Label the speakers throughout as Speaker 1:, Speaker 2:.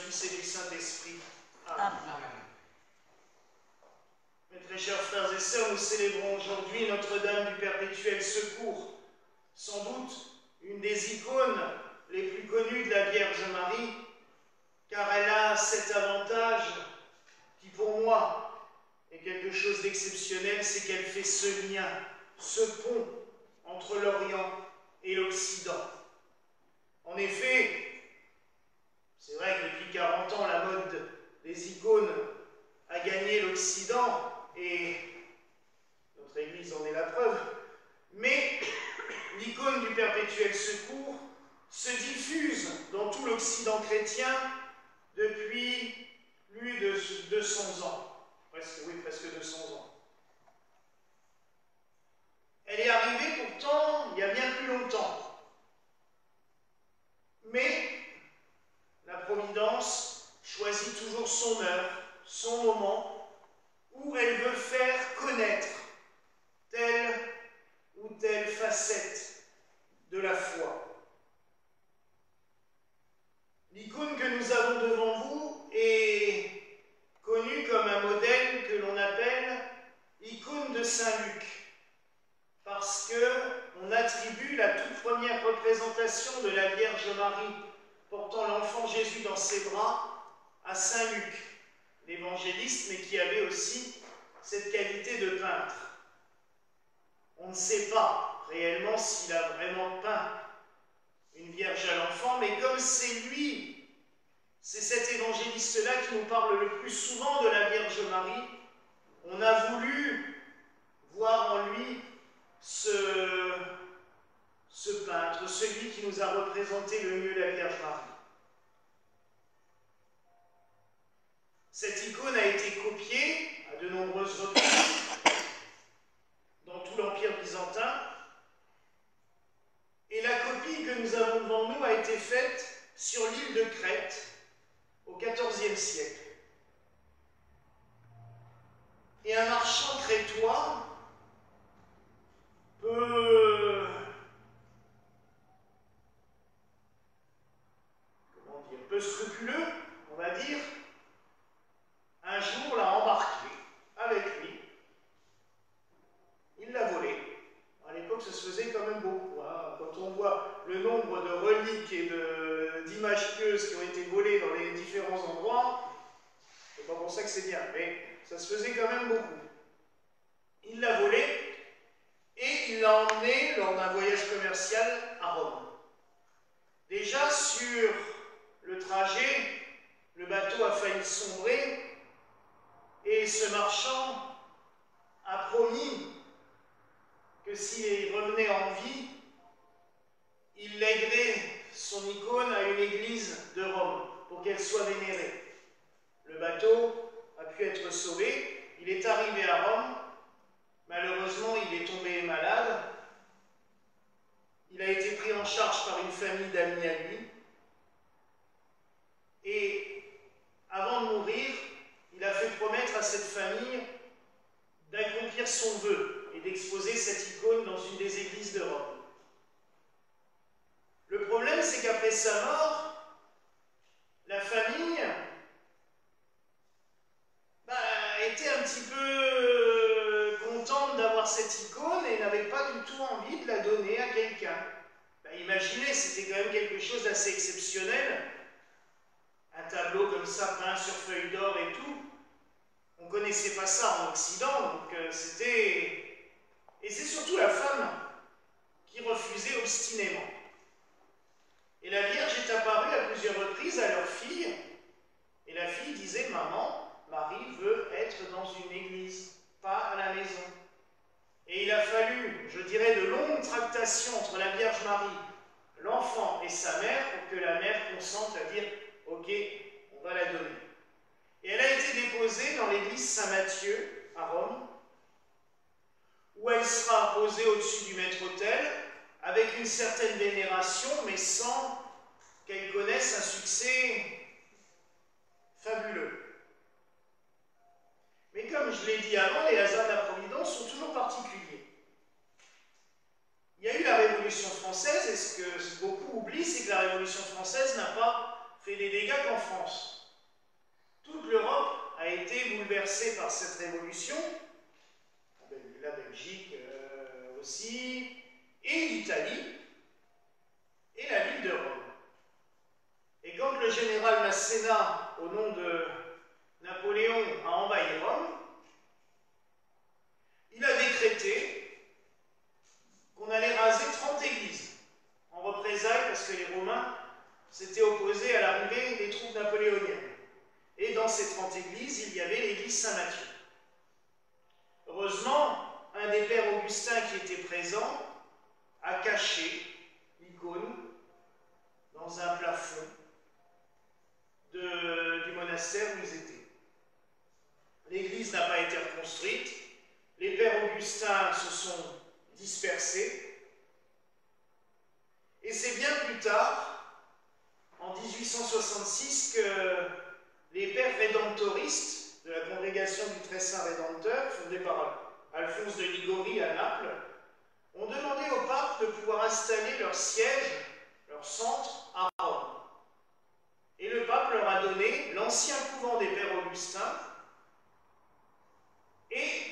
Speaker 1: Fils et du Saint-Esprit.
Speaker 2: Amen.
Speaker 1: Mes très chers frères et sœurs, nous célébrons aujourd'hui Notre-Dame du Perpétuel Secours, sans doute une des icônes les plus connues de la Vierge Marie, car elle a cet avantage qui, pour moi, est quelque chose d'exceptionnel, c'est qu'elle fait ce lien, ce pont entre l'Orient et l'Occident. En effet, c'est vrai que depuis 40 ans, la mode des icônes a gagné l'Occident, et notre Église en est la preuve, mais l'icône du Perpétuel Secours se diffuse dans tout l'Occident chrétien depuis plus de 200 ans. Presque 200 ans. Elle est arrivée pourtant il y a bien plus longtemps. Mais la Providence choisit toujours son heure, son moment, où elle veut faire connaître telle ou telle facette de la foi. L'icône que nous avons devant vous est connue comme un modèle que l'on appelle icône de Saint Luc, parce qu'on attribue la toute première représentation de la Vierge Marie portant l'enfant Jésus dans ses bras à Saint Luc, l'évangéliste, mais qui avait aussi cette qualité de peintre. On ne sait pas réellement s'il a vraiment peint une Vierge à l'enfant, mais comme c'est lui, c'est cet évangéliste-là qui nous parle le plus souvent de la Vierge Marie, on a voulu voir en lui ce peintre, celui qui nous a représenté le mieux la Vierge Marie. Cette icône a été copiée à de nombreuses reprises dans tout l'Empire byzantin, et la copie que nous avons devant nous a été faite sur l'île de Crète au XIVe siècle. Et un marchand crétois peu scrupuleux, on va dire, un jour l'a embarqué avec lui. Il l'a volé. À l'époque, ça se faisait quand même beaucoup. Hein. Quand on voit le nombre de reliques et d'images pieuses qui ont été volées dans les différents endroits, c'est pas pour ça que c'est bien, mais ça se faisait quand même beaucoup. Il l'a volé et il l'a emmené lors d'un voyage commercial à Rome. Déjà sur le trajet, le bateau a failli sombrer et ce marchand a promis que s'il revenait en vie, il lèguerait son icône à une église de Rome pour qu'elle soit vénérée. Le bateau a pu être sauvé, il est arrivé à Rome, malheureusement il est tombé malade, il a été pris en charge par une famille d'amis à lui, et avant de mourir, il a fait promettre à cette famille d'accomplir son vœu et d'exposer cette icône dans une des églises de Rome. Le problème, c'est qu'après sa mort, la famille était un petit peu contente d'avoir cette icône et n'avait pas du tout envie de la donner à quelqu'un. Imaginez, c'était quand même quelque chose d'assez exceptionnel. Un tableau comme ça, peint sur feuille d'or et tout. On ne connaissait pas ça en Occident, donc c'était... Et c'est surtout la femme qui refusait obstinément. Et la Vierge est apparue à plusieurs reprises à leur fille, et la fille disait « Maman, Marie veut être dans une église, pas à la maison. » Et il a fallu, je dirais, de longues tractations entre la Vierge Marie, l'enfant et sa mère, pour que la mère consente à dire « Ok, on va la donner. » Et elle a été déposée dans l'église Saint-Matthieu, à Rome, où elle sera posée au-dessus du maître-autel, avec une certaine vénération, mais sans qu'elle connaisse un succès fabuleux. Mais comme je l'ai dit avant, les hasards de la Providence sont toujours particuliers. Il y a eu la Révolution française, et ce que beaucoup oublient, c'est que la Révolution française n'a pas fait des dégâts qu'en France. toute l'Europe a été bouleversée par cette révolution, la Belgique aussi, et l'Italie, et la ville de Rome. Et quand le général Masséna, au nom de Napoléon, a envahi Rome, il a décrété qu'on allait raser 30 églises, en représailles parce que les Romains s'étaient opposés à l'arrivée des troupes napoléoniennes. Et dans ces 30 églises, il y avait l'église Saint-Matthieu. Heureusement, un des pères augustins qui était présent a caché l'icône dans un plafond du monastère où ils étaient. L'église n'a pas été reconstruite, les pères augustins se sont dispersés, et c'est bien plus tard, en 1866, que les pères rédemptoristes de la congrégation du Très Saint Rédempteur, fondée par Alphonse de Liguori à Naples, ont demandé au pape de pouvoir installer leur siège, leur centre, à Rome. Et le pape leur a donné l'ancien couvent des pères augustins et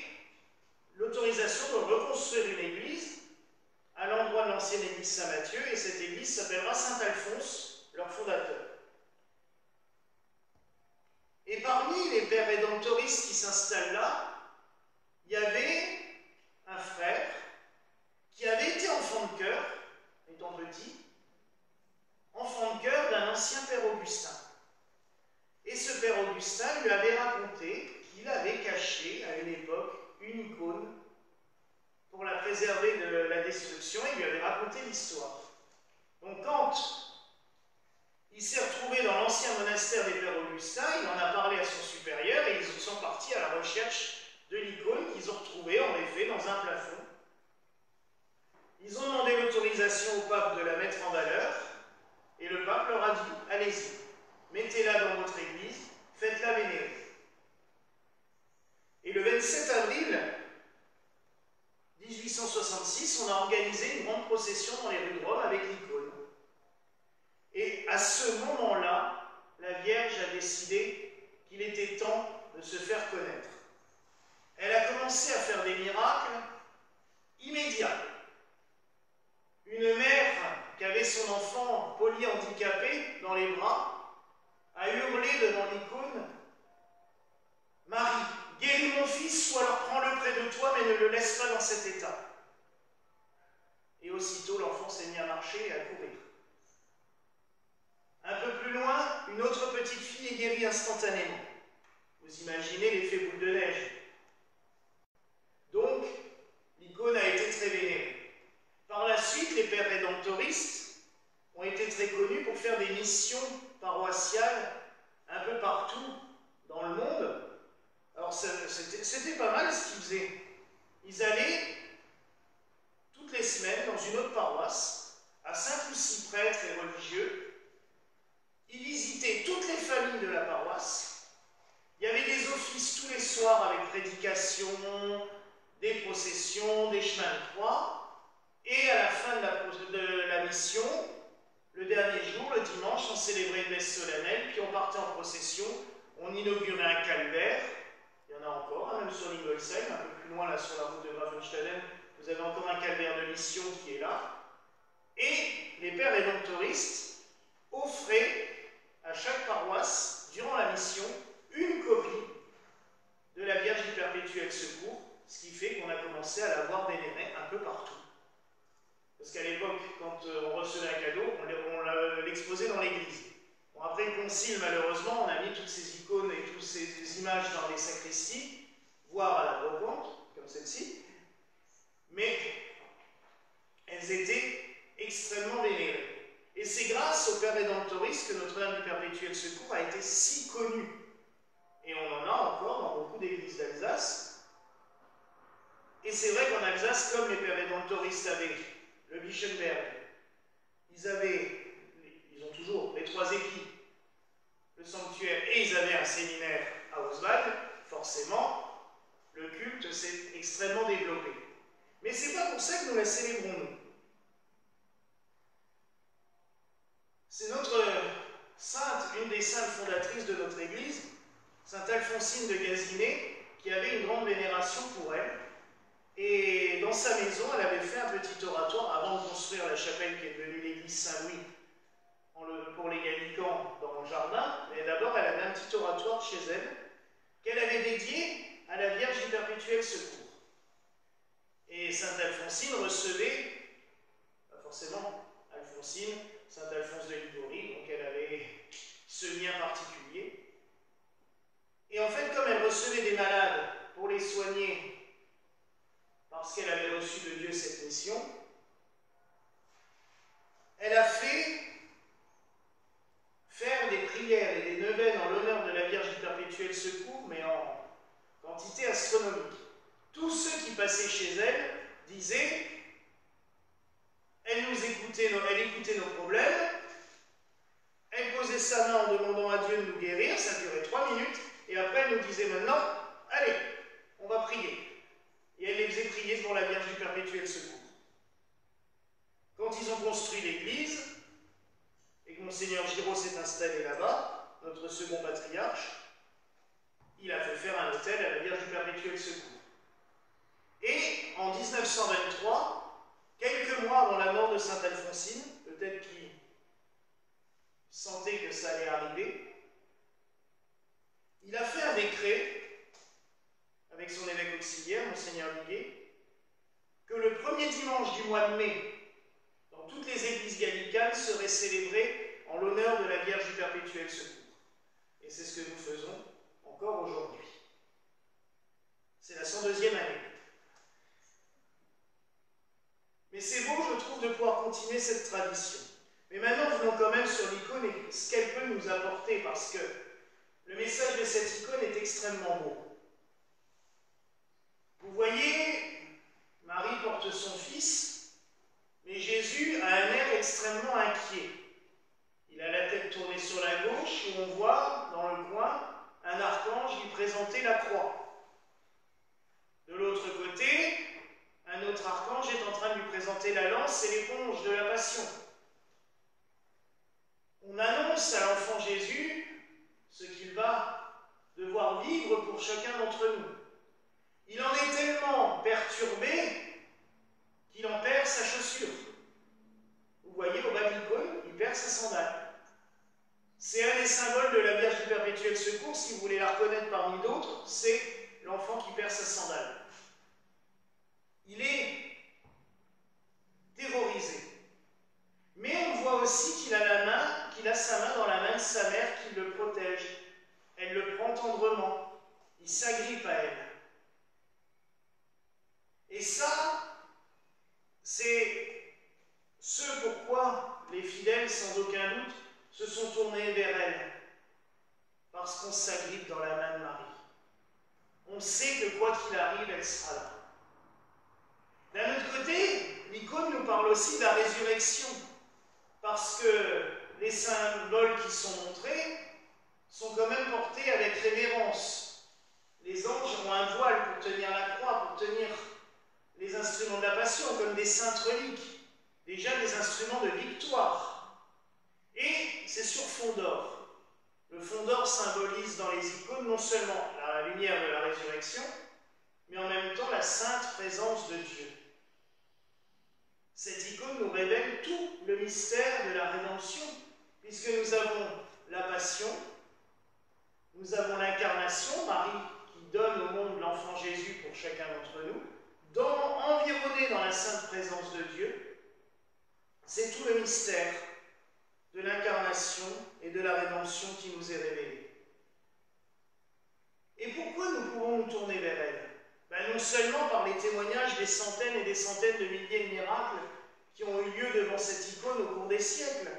Speaker 1: l'autorisation de reconstruire une église à l'endroit de l'ancienne église Saint-Matthieu, et cette église s'appellera Saint-Alphonse, leur fondateur. Et parmi les pères rédemptoristes qui s'installent là, il y avait un frère qui avait été enfant de cœur, étant petit, enfant de cœur d'un ancien père Augustin. Et ce père Augustin lui avait raconté qu'il avait caché à une époque une icône pour la préserver de la destruction, et il lui avait raconté l'histoire. Donc quand il s'est retrouvé dans l'ancien monastère des pères Augustins, il en a parlé à son supérieur et ils sont partis à la recherche de l'icône qu'ils ont retrouvée en effet dans un plafond. Ils ont demandé l'autorisation au pape de la mettre en valeur et le pape leur a dit « Allez-y, mettez-la dans votre église, faites-la vénérer ». Et le 27 avril 1866, on a organisé une grande procession dans les rues de Rome avec l'icône. Et à ce moment-là, la Vierge a décidé qu'il était temps de se faire connaître. Elle a commencé à faire des miracles immédiats. Une mère qui avait son enfant polyhandicapé dans les bras a hurlé devant l'icône « Marie, guéris mon fils ou alors prends-le près de toi, mais ne le laisse pas dans cet état. » Et aussitôt, l'enfant s'est mis à marcher et à courir. Un peu plus loin, une autre petite fille est guérie instantanément. Vous imaginez l'effet boule de neige. Donc, l'icône a été très vénérée. Par la suite, les pères rédemptoristes ont été très connus pour faire des missions paroissiales un peu partout dans le monde. Alors, c'était pas mal ce qu'ils faisaient. Ils allaient toutes les semaines dans une autre paroisse, à 5 ou 6 prêtres et religieux. Ils visitaient toutes les familles de la paroisse. Il y avait des offices tous les soirs avec prédication, des processions, des chemins de croix. Et à la fin de la mission, le dernier jour, le dimanche, on célébrait une messe solennelle, puis on partait en procession, on inaugurait un calvaire. Il y en a encore, même sur l'Ingolsheim, un peu plus loin, là, sur la route de Grafenstaden, vous avez encore un calvaire de mission qui est là. Et les pères rédemptoristes offraient à chaque paroisse, durant la mission, une copie de la Vierge du Perpétuel Secours, ce qui fait qu'on a commencé à la voir vénérée un peu partout. Parce qu'à l'époque, quand on recevait un cadeau, on l'exposait dans l'église. Bon, après le concile, malheureusement, on a mis toutes ces icônes et toutes ces images dans les sacristies, voire à la brocante, comme celle-ci, mais elles étaient extrêmement vénérées. Et c'est grâce au Père rédemptoriste que Notre-Dame du Perpétuel Secours a été si connue. Et on en a encore dans beaucoup d'églises d'Alsace. Et c'est vrai qu'en Alsace, comme les Pères rédemptoristes avaient le Bischenberg, ils ont toujours les 3 équipes, le sanctuaire, et ils avaient un séminaire à Oswald, forcément, le culte s'est extrêmement développé. Mais c'est pas pour ça que nous la célébrons, nous. C'est notre sainte, une des saintes fondatrices de notre Église, Alphonsine de Gazinet, qui avait une grande vénération pour elle. Et dans sa maison, elle avait fait un petit oratoire avant de construire la chapelle qui est devenue l'église Saint-Louis pour les Gallicans dans le jardin. Mais d'abord, elle avait un petit oratoire chez elle qu'elle avait dédié à la Vierge du Perpétuel Secours. Et Sainte Alphonsine recevait, pas forcément Alphonsine, Sainte Alphonse de Liguori, donc elle avait ce lien particulier. Et en fait, comme elle recevait des malades pour les soigner, parce qu'elle avait reçu de Dieu cette mission, elle a fait faire des prières et des neuvaines en l'honneur de la Vierge du Perpétuel Secours, mais en quantité astronomique. Tous ceux qui passaient chez elle disaient, elle écoutait nos problèmes, elle posait sa main en demandant à Dieu de nous guérir, ça durait 3 minutes, et après elle nous disait maintenant, allez, on va prier. Et elle les faisait prier devant la Vierge du Perpétuel Secours. Quand ils ont construit l'église, et que Monseigneur Giraud s'est installé là-bas, notre second patriarche, il a fait faire un autel à la Vierge du Perpétuel Secours. Et en 1923, quelques mois avant la mort de Sainte Alphonsine, peut-être qu'il sentait que ça allait arriver, il a fait un décret, avec son évêque auxiliaire, Monseigneur Liguet, que le premier dimanche du mois de mai, dans toutes les églises gallicanes, serait célébré en l'honneur de la Vierge du Perpétuel Secours. Et c'est ce que nous faisons encore aujourd'hui. C'est la 102e année. Mais c'est beau, je trouve, de pouvoir continuer cette tradition. Mais maintenant, venons quand même sur l'icône et ce qu'elle peut nous apporter, parce que le message de cette icône est extrêmement beau. Vous voyez, Marie porte son fils, mais Jésus a un air extrêmement inquiet. Il a la tête tournée sur la gauche, où on voit, dans le coin, un archange lui présenter la croix. De l'autre côté, un autre archange est en train de lui présenter la lance et l'éponge de la passion. On annonce à l'enfant Jésus ce qu'il va devoir vivre pour chacun d'entre nous. Il en est tellement perturbé qu'il en perd sa chaussure. Vous voyez, au bas de l'icône, il perd sa sandale. C'est un des symboles de la Vierge du Perpétuel Secours, si vous voulez la reconnaître parmi d'autres, c'est l'enfant qui perd sa sandale. Il est terrorisé. Mais on voit aussi qu'il a sa main dans la main de sa mère qui le protège. Elle le prend tendrement. Il s'agrippe à elle. Et ça, c'est ce pourquoi les fidèles, sans aucun doute, se sont tournés vers elle. Parce qu'on s'agrippe dans la main de Marie. On sait que quoi qu'il arrive, elle sera là. D'un autre côté, l'icône nous parle aussi de la résurrection. Parce que les symboles qui sont montrés sont quand même portés avec révérence. Les anges ont un voile pour tenir la croix, pour tenir les instruments de la passion, comme des saintes reliques, déjà des instruments de victoire. Et c'est sur fond d'or. Le fond d'or symbolise dans les icônes non seulement la lumière de la résurrection, mais en même temps la sainte présence de Dieu. Cette icône nous révèle tout le mystère de la rédemption, puisque nous avons la passion, nous avons l'incarnation, Marie qui donne au monde l'enfant Jésus pour chacun d'entre nous, environné dans la sainte présence de Dieu. C'est tout le mystère de l'incarnation et de la rédemption qui nous est révélé. Et pourquoi nous pouvons nous tourner vers elle? Non seulement par les témoignages des centaines et des centaines de milliers de miracles qui ont eu lieu devant cette icône au cours des siècles,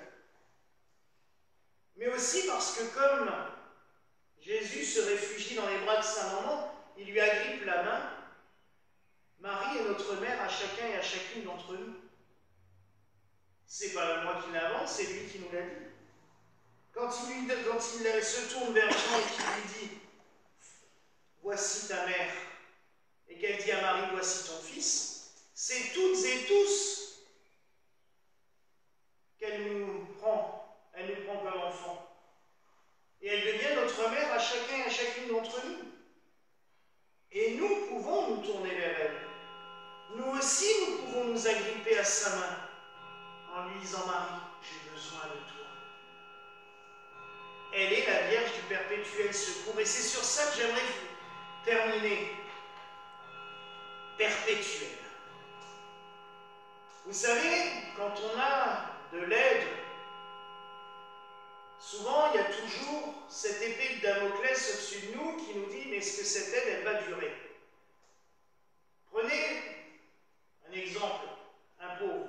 Speaker 1: mais aussi parce que comme Jésus se réfugie dans les bras de sa maman, il lui agrippe la main. Marie est notre mère à chacun et à chacune d'entre nous. C'est pas moi qui l'invente, c'est lui qui nous l'a dit. Quand il se tourne vers Jean et qu'il lui dit « Voici ta mère », et qu'elle dit à Marie « Voici ton fils », c'est toutes et tous qu'elle nous prend comme enfants. Et elle devient notre mère à chacun et à chacune d'entre nous. nous tourner vers elle. Nous aussi, nous pouvons nous agripper à sa main en lui disant « Marie, j'ai besoin de toi ». Elle est la Vierge du perpétuel secours. Et c'est sur ça que j'aimerais terminer. Perpétuel. Vous savez, quand on a de l'aide, souvent il y a toujours cette épée de Damoclès au-dessus de nous qui nous dit « Mais est-ce que cette aide, elle va durer ?» Prenez un exemple, un pauvre.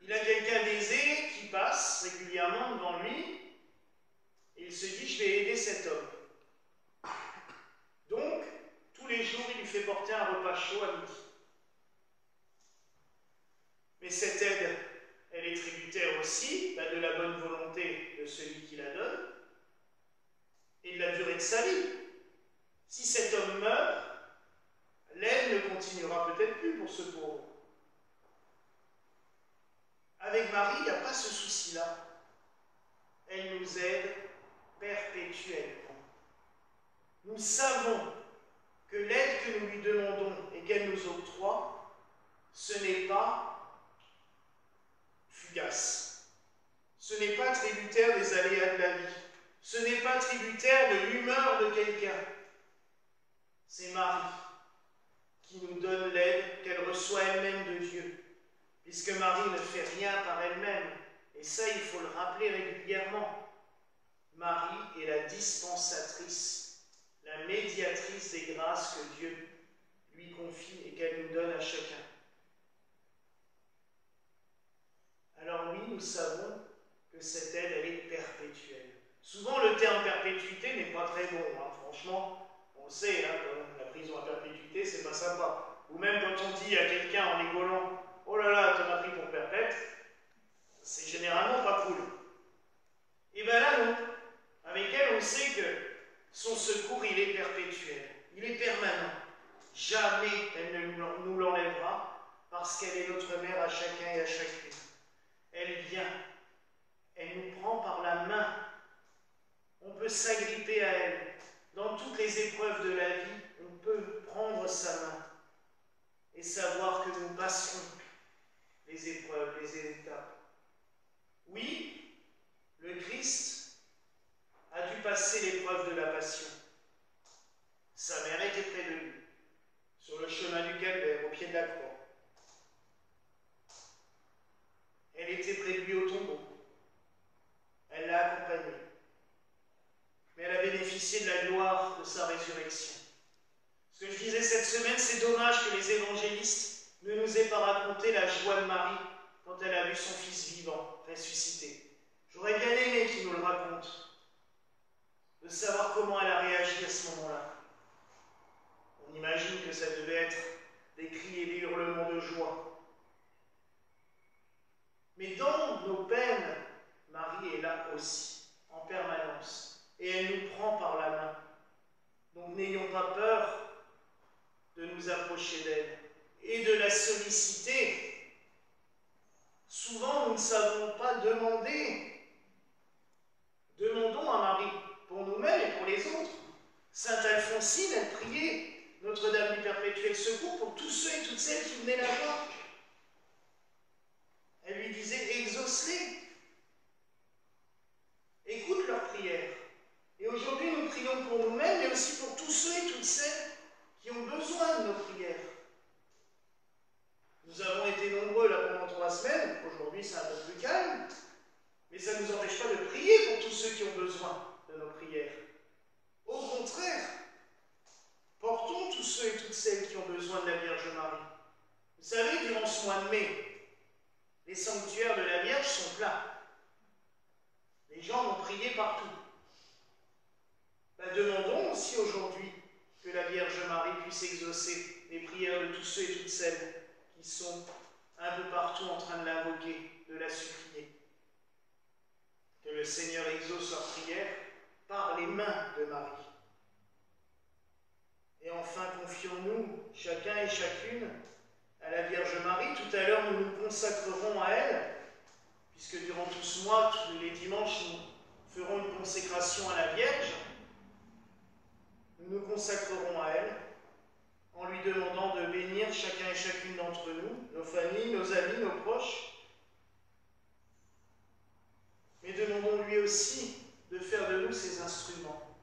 Speaker 1: Il a quelqu'un d'aisé qui passe régulièrement devant lui et il se dit « Je vais aider cet homme ». Donc, tous les jours, il lui fait porter un repas chaud à midi. Mais cette aide, elle est tributaire aussi de la bonne volonté de celui qui la donne et de la durée de sa vie. Si cet homme meurt, l'aide ne continuera peut-être plus pour ce pauvre. Avec Marie, il n'y a pas ce souci-là. Elle nous aide perpétuellement. Nous savons que l'aide que nous lui demandons et qu'elle nous octroie, ce n'est pas fugace. Ce n'est pas tributaire des aléas de la vie. Ce n'est pas tributaire de l'humeur de quelqu'un. C'est Marie qui nous donne l'aide qu'elle reçoit elle-même de Dieu. Puisque Marie ne fait rien par elle-même. Et ça, il faut le rappeler régulièrement. Marie est la dispensatrice, la médiatrice des grâces que Dieu lui confie et qu'elle nous donne à chacun. Alors oui, nous savons que cette aide, elle est perpétuelle. Souvent, le terme perpétuité n'est pas très bon. Franchement, on le sait, la prison à perpétuité, c'est pas sympa. Ou même quand on dit à quelqu'un en rigolant « Oh là là, t'en as pris pour perpète », c'est généralement pas cool. Et bien là, non. Avec elle, on sait que son secours, il est perpétuel. Il est permanent. Jamais elle ne nous l'enlèvera parce qu'elle est notre mère à chacun et à chacune. Elle vient. Elle nous prend par la main. On peut s'agripper à elle. Dans toutes les épreuves de la vie, on peut prendre sa main et savoir que nous passerons les épreuves, les étapes. Oui, le Christ a dû passer l'épreuve de la passion. Sa mère était près de lui, sur le chemin du calvaire, au pied de la croix. Elle était près de lui au tombeau. Elle l'a accompagné. Mais elle a bénéficié de la gloire de sa résurrection. Ce que je disais cette semaine, c'est dommage que les évangélistes ne nous aient pas raconté la joie de Marie quand elle a vu son fils vivant, ressuscité. J'aurais bien aimé qu'ils nous le racontent, de savoir comment elle a réagi à ce moment-là. On imagine que ça devait être des cris et des hurlements de joie. Mais dans nos peines, Marie est là aussi, en permanence, et elle nous prend par la main. Donc n'ayons pas peur de nous approcher d'elle et de la solliciter. Souvent, nous ne savons pas demander. Demandons à Marie, pour nous-mêmes et pour les autres. Sainte Alphonsine, elle priait Notre-Dame du Perpétuel Secours pour tous ceux et toutes celles qui venaient la voir. Elle lui disait, exauce-les. Écoute leurs prières. Et aujourd'hui, nous prions pour nous-mêmes, mais aussi pour tous ceux et toutes celles qui ont besoin de nos prières. Nous avons été nombreux là pendant 3 semaines. Aujourd'hui, c'est un peu plus calme. Mais ça ne nous empêche pas de prier pour tous ceux qui ont besoin de nos prières. Au contraire, portons tous ceux et toutes celles qui ont besoin de la Vierge Marie. Vous savez, durant ce mois de mai, les sanctuaires de la Vierge sont pleins. Les gens vont prier partout. Demandons aussi aujourd'hui que la Vierge Marie puisse exaucer les prières de tous ceux et toutes celles qui sont un peu partout en train de l'invoquer, de la supplier. Que le Seigneur exauce leurs prières par les mains de Marie. Et enfin, confions-nous, chacun et chacune, à la Vierge Marie. Tout à l'heure, nous nous consacrerons à elle, puisque durant tout ce mois, tous les dimanches, nous ferons une consécration à la Vierge. Nous nous consacrerons à elle. en lui demandant de bénir chacun et chacune d'entre nous, nos familles, nos amis, nos proches. Mais demandons-lui aussi de faire de nous ses instruments.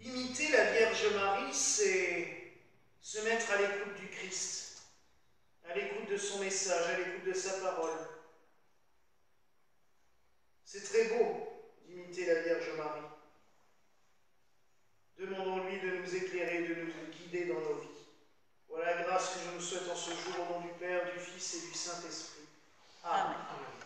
Speaker 1: Imiter la Vierge Marie, c'est se mettre à l'écoute du Christ, à l'écoute de son message, à l'écoute de sa parole. C'est très beau d'imiter la Vierge Marie. Demandons-lui de nous éclairer, de nous guider dans nos vies. Voilà la grâce que je nous souhaite en ce jour au nom du Père, du Fils et du Saint-Esprit. Amen.
Speaker 2: Amen.